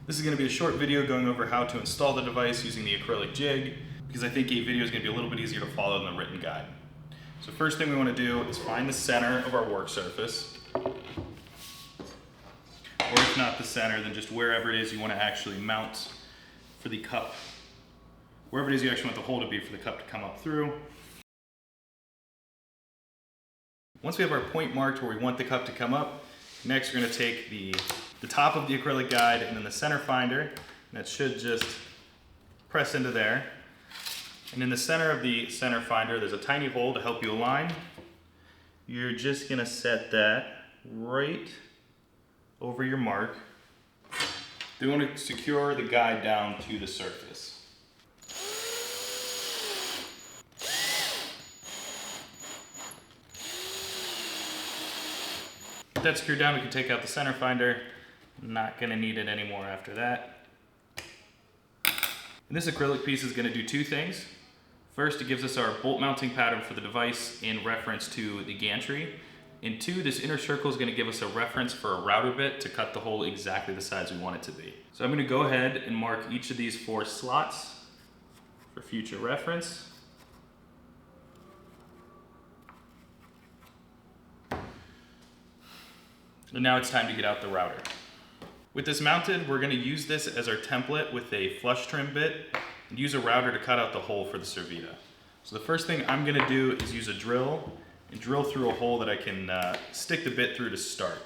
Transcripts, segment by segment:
This is going to be a short video going over how to install the device using the acrylic jig, because I think a video is going to be a little bit easier to follow than the written guide. So first thing we want to do is find the center of our work surface, or if not the center, then just wherever it is you want to actually mount for the cup. Wherever it is you actually want the hole to be for the cup to come up through. Once we have our point marked where we want the cup to come up, next we're going to take the top of the acrylic guide and then the center finder, and that should just press into there. And in the center of the center finder, there's a tiny hole to help you align. You're just going to set that right over your mark. Then we want to secure the guide down to the surface. With that secured down, we can take out the center finder. Not going to need it anymore after that. And this acrylic piece is going to do two things. First, it gives us our bolt mounting pattern for the device in reference to the gantry. And two, this inner circle is going to give us a reference for a router bit to cut the hole exactly the size we want it to be. So I'm going to go ahead and mark each of these 4 slots for future reference. And now it's time to get out the router. With this mounted, we're going to use this as our template with a flush trim bit and use a router to cut out the hole for the Servita. So the first thing I'm going to do is use a drill and drill through a hole that I can stick the bit through to start.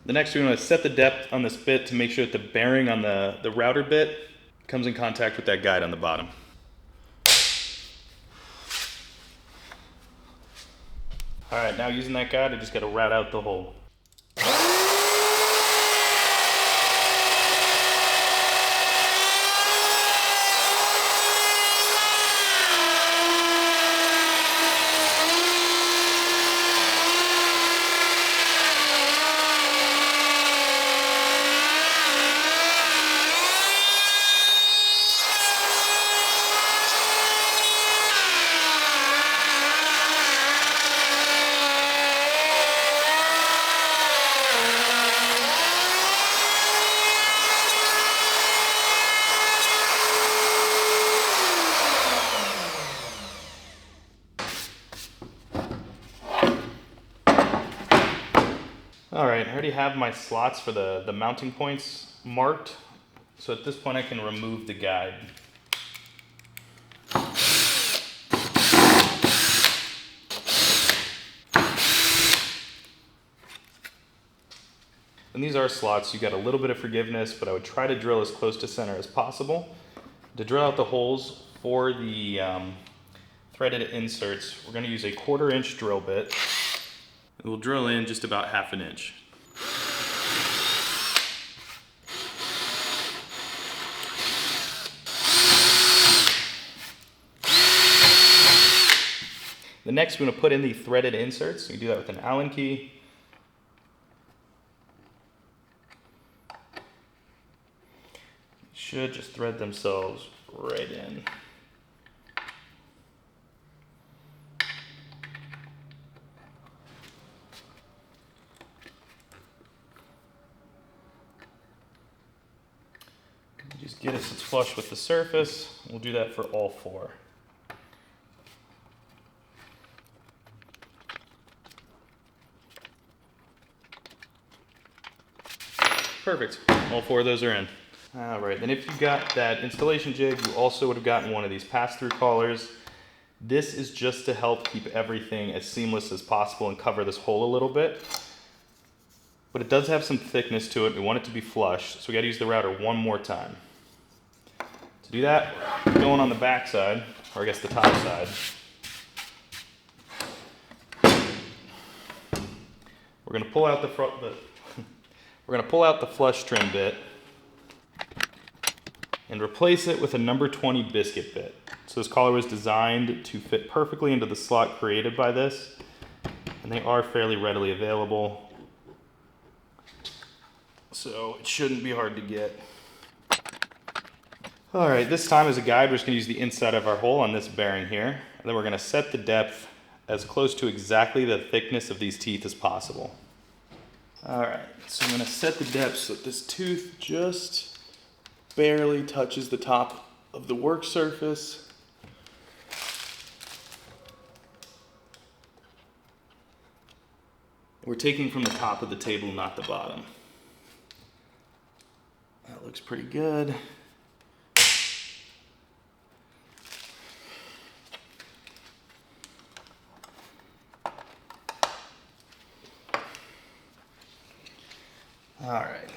The next we want to set the depth on this bit to make sure that the bearing on the router bit comes in contact with that guide on the bottom. Alright, now using that guide, I just got to route out the hole. Alright, I already have my slots for the mounting points marked, so at this point I can remove the guide. And these are slots, you got a little bit of forgiveness, but I would try to drill as close to center as possible. To drill out the holes for the threaded inserts, we're going to use a 1/4 inch drill bit. We'll drill in just about 1/2 inch. The next, we're going to put in the threaded inserts. You can do that with an Allen key. Should just thread themselves right in. Just get us it's flush with the surface. We'll do that for all 4. Perfect. All 4 of those are in. Alright, then if you got that installation jig, you also would have gotten one of these pass-through collars. This is just to help keep everything as seamless as possible and cover this hole a little bit. But it does have some thickness to it. We want it to be flush, so we got to use the router one more time. To do that, going on the back side, or I guess the top side, we're going to pull out we're going to pull out the flush trim bit and replace it with a number 20 biscuit bit. So this collar was designed to fit perfectly into the slot created by this, and they are fairly readily available. So it shouldn't be hard to get. All right, this time as a guide, we're just gonna use the inside of our hole on this bearing here. and then we're gonna set the depth as close to exactly the thickness of these teeth as possible. All right, so I'm gonna set the depth so that this tooth just barely touches the top of the work surface. We're taking from the top of the table, not the bottom. That looks pretty good. All right.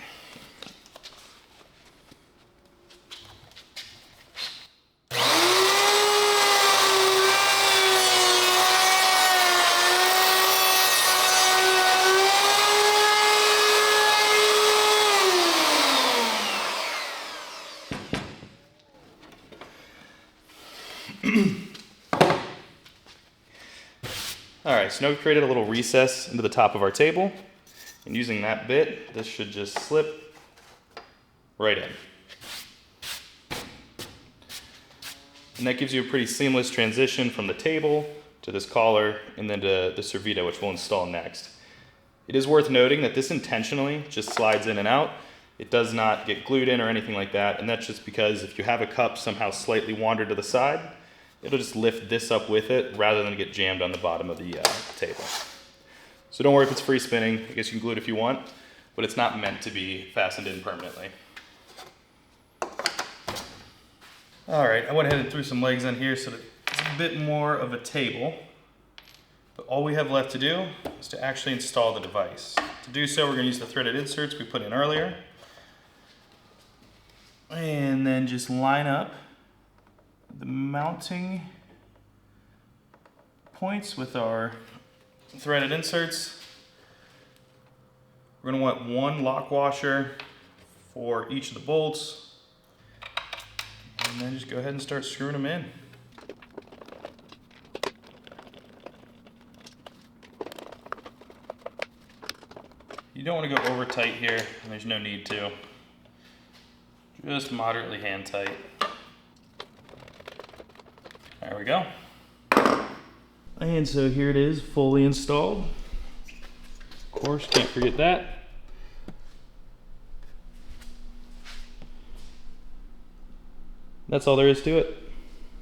All right, so now we've created a little recess into the top of our table, and using that bit, this should just slip right in. And that gives you a pretty seamless transition from the table to this collar and then to the Servita, which we'll install next. It is worth noting that this intentionally just slides in and out. It does not get glued in or anything like that, and that's just because if you have a cup somehow slightly wander to the side, it'll just lift this up with it rather than get jammed on the bottom of the table. So don't worry if it's free spinning. I guess you can glue it if you want, but it's not meant to be fastened in permanently. All right, I went ahead and threw some legs on here so that it's a bit more of a table. But all we have left to do is to actually install the device. To do so, we're gonna use the threaded inserts we put in earlier. And then just line up the mounting points with our threaded inserts. We're gonna want one lock washer for each of the bolts. And then just go ahead and start screwing them in. You don't want to go over tight here, and there's no need to. Just moderately hand tight. There we go. And so here it is, fully installed. Of course, can't forget that. That's all there is to it.